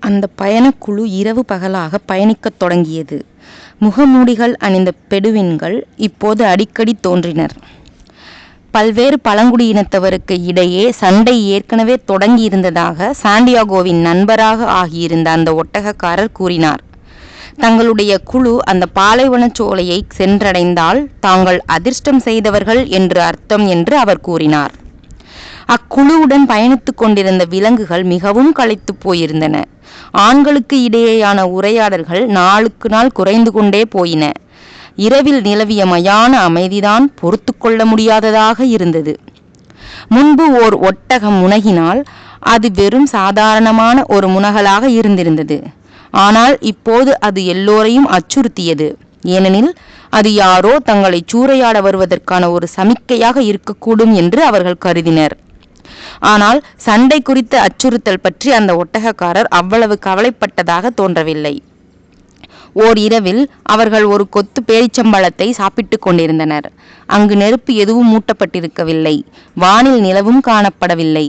அந்த பயணக்குழு இரவு பகலாக பயணிக்கத் தொடங்கியது. முகமூடிகள் அணிந்த பெடுவின்கள் இப்போது அடிக்கடி தோன்றினர். பல்வேறு பழங்குடியினத்தவருக்கு இடையே சண்டை ஏற்கனவே தொடங்கியிருந்ததாக சாண்டியாகோவின் நண்பராக ஆகியிருந்த அந்த ஒட்டகக்காரர் கூறினார். தங்களுடைய குழு அந்த பாலைவனச் சோலையை சென்றடைந்தால் தாங்கள் அதிர்ஷ்டம் செய்தவர்கள் என்று அர்த்தம் என்று அவர் கூறினார். அக்குழுவுடன் பயணித்துக் கொண்டிருந்த விலங்குகள் மிகவும் களைத்து போயிருந்தன. ஆண்களுக்கு இடையேயான உரையாடல்கள் நாளுக்கு நாள் குறைந்து கொண்டே போயின. இரவில் நிலவிய மயான அமைதிதான் பொறுத்து கொள்ள முடியாததாக இருந்தது. முன்பு ஓர் ஒட்டகம் முனகினால் அது வெறும் சாதாரணமான ஒரு முனகலாக இருந்திருந்தது. ஆனால் இப்போது அது எல்லோரையும் அச்சுறுத்தியது. ஏனெனில் அது யாரோ தங்களை சூறையாட வருவதற்கான ஒரு சமிக்கையாக இருக்கக்கூடும் என்று அவர்கள் கருதினர். ஆனால் சண்டை குறித்த அச்சுறுத்தல் பற்றி அந்த ஒட்டகக்காரர் அவ்வளவு கவலைப்பட்டதாக தோன்றவில்லை. ஓர் இரவில் அவர்கள் ஒரு கொத்து பேரிச்சம்பழத்தை சாப்பிட்டு கொண்டிருந்தனர். அங்கு நெருப்பு எதுவும் மூட்டப்பட்டிருக்கவில்லை. வானில் நிலவும் காணப்படவில்லை.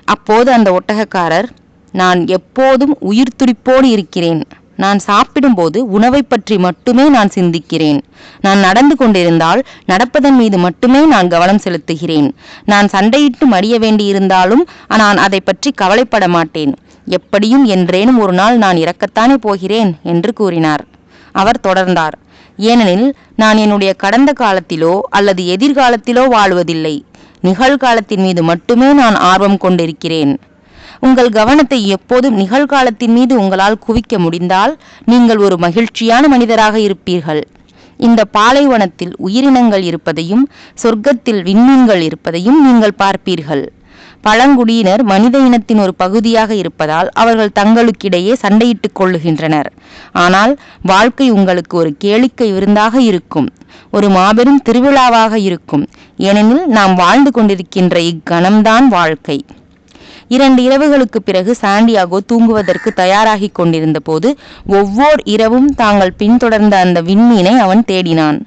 அப்போது அந்த ஒட்டகக்காரர், நான் எப்போதும் உயிர் துடிப்போடு இருக்கிறேன். நான் சாப்பிடும்போது உணவை பற்றி மட்டுமே நான் சிந்திக்கிறேன். நான் நடந்து கொண்டிருந்தால் நடப்பதன் மீது மட்டுமே நான் கவனம் செலுத்துகிறேன். நான் சண்டையிட்டு மடிய வேண்டியிருந்தாலும் நான் அதை பற்றி கவலைப்பட மாட்டேன். எப்படியும் என்றேனும் ஒரு நாள் நான் இறக்கத்தானே போகிறேன் என்று கூறினார். அவர் தொடர்ந்தார், ஏனெனில் நான் என்னுடைய கடந்த காலத்திலோ அல்லது எதிர்காலத்திலோ வாழுவதில்லை. நிகழ்காலத்தின் மீது மட்டுமே நான் ஆர்வம் கொண்டிருக்கிறேன். உங்கள் கவனத்தை எப்போதும் நிகழ்காலத்தின் மீது உங்களால் குவிக்க முடிந்தால் நீங்கள் ஒரு மகிழ்ச்சியான மனிதராக இருப்பீர்கள். இந்த பாலைவனத்தில் உயிரினங்கள் இருப்பதையும் சொர்க்கத்தில் விண்மீன்கள் இருப்பதையும் நீங்கள் பார்ப்பீர்கள். பழங்குடியினர் மனித இனத்தின் ஒரு பகுதியாக இருப்பதால் அவர்கள் தங்களுக்கிடையே சண்டையிட்டுக் கொள்ளுகின்றனர். ஆனால் வாழ்க்கை உங்களுக்கு ஒரு கேளிக்கை விருந்தாக இருக்கும், ஒரு மாபெரும் திருவிழாவாக இருக்கும். ஏனெனில் நாம் வாழ்ந்து கொண்டிருக்கின்ற இக்கணம்தான் வாழ்க்கை. 2 இரவுகளுக்கு பிறகு சாண்டியாகோ தூங்குவதற்கு தயாராகி கொண்டிருந்த போது ஒவ்வொரு இரவும் தாங்கள் பின்தொடர்ந்த அந்த விண்மீனை அவன் தேடினான்.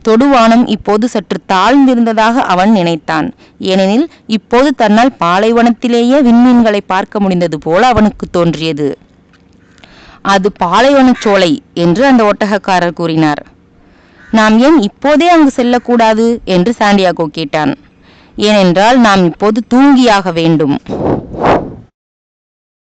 தொடுவானம் இப்போது சற்று தாழ்ந்திருந்ததாக அவன் நினைத்தான். ஏனெனில் இப்போது தன்னால் பாலைவனத்திலேயே விண்மீன்களை பார்க்க முடிந்தது போல அவனுக்கு தோன்றியது. அது பாலைவனச் சோலை என்று அந்த ஒட்டகக்காரர் கூறினார். நாம் ஏன் இப்போதே அங்கு செல்லக்கூடாது என்று சாண்டியாகோ கேட்டான். ஏனென்றால் நாம் இப்போது தூங்கியாக வேண்டும்.